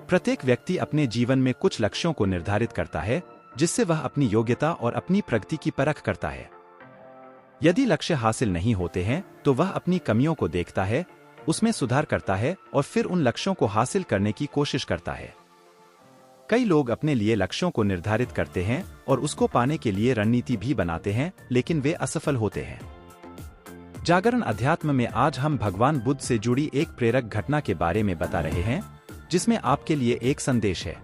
प्रत्येक व्यक्ति अपने जीवन में कुछ लक्ष्यों को निर्धारित करता है, जिससे वह अपनी योग्यता और अपनी प्रगति की परख करता है। यदि लक्ष्य हासिल नहीं होते हैं तो वह अपनी कमियों को देखता है, उसमें सुधार करता है और फिर उन लक्ष्यों को हासिल करने की कोशिश करता है। कई लोग अपने लिए लक्ष्यों को निर्धारित करते हैं और उसको पाने के लिए रणनीति भी बनाते हैं, लेकिन वे असफल होते हैं। जागरण अध्यात्म में आज हम भगवान बुद्ध से जुड़ी एक प्रेरक घटना के बारे में बता रहे हैं, जिसमें आपके लिए एक संदेश है।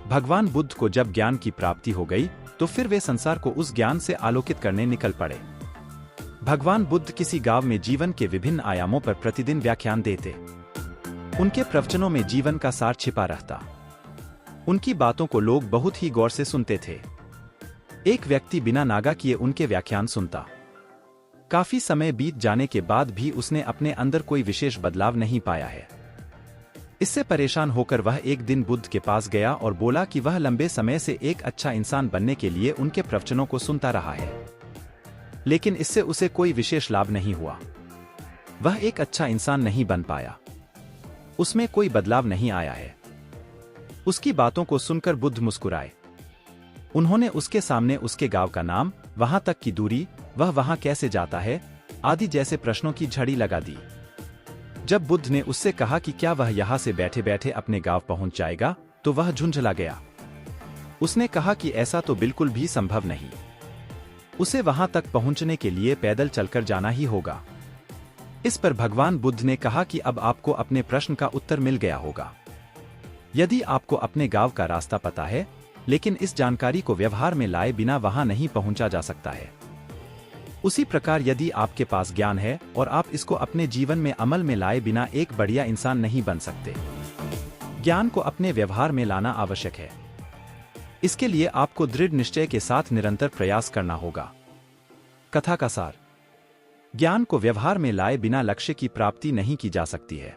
भगवान बुद्ध को जब ज्ञान की प्राप्ति हो गई तो फिर वे संसार को उस ज्ञान से आलोकित करने निकल पड़े। भगवान बुद्ध किसी गांव में जीवन के विभिन्न आयामों पर प्रतिदिन व्याख्यान देते। उनके प्रवचनों में जीवन का सार छिपा रहता। उनकी बातों को लोग बहुत ही गौर से सुनते थे। एक व्यक्ति बिना नागा किए उनके व्याख्यान सुनता। काफी समय बीत जाने के बाद भी उसने अपने अंदर कोई विशेष बदलाव नहीं पाया है। इससे परेशान होकर वह एक दिन बुद्ध के पास गया और बोला कि वह लंबे समय से एक अच्छा इंसान बनने के लिए उनके प्रवचनों को सुनता रहा है, लेकिन इससे उसे कोई विशेष लाभ नहीं हुआ। वह एक अच्छा इंसान नहीं बन पाया। उसमें कोई बदलाव नहीं आया है। उसकी बातों को सुनकर बुद्ध मुस्कुराए। उन्होंने उसके सामने उसके गांव का नाम, वहां तक की दूरी, वह वहां कैसे जाता है, आदि जैसे प्रश्नों की झड़ी लगा दी। जब बुद्ध ने उससे कहा कि क्या वह यहां से बैठे बैठे अपने गांव पहुंच जाएगा, तो वह झुंझला गया। उसने कहा कि ऐसा तो बिल्कुल भी संभव नहीं। उसे वहां तक पहुंचने के लिए पैदल चलकर जाना ही होगा। इस पर भगवान बुद्ध ने कहा कि अब आपको अपने प्रश्न का उत्तर मिल गया होगा। यदि आपको अपने गांव का रास्ता पता है, लेकिन इस जानकारी को व्यवहार में लाए बिना वहां नहीं पहुंचा जा सकता है, उसी प्रकार यदि आपके पास ज्ञान है और आप इसको अपने जीवन में अमल में लाए बिना एक बढ़िया इंसान नहीं बन सकते। ज्ञान को अपने व्यवहार में लाना आवश्यक है। इसके लिए आपको दृढ़ निश्चय के साथ निरंतर प्रयास करना होगा। कथा का सार: ज्ञान को व्यवहार में लाए बिना लक्ष्य की प्राप्ति नहीं की जा सकती है।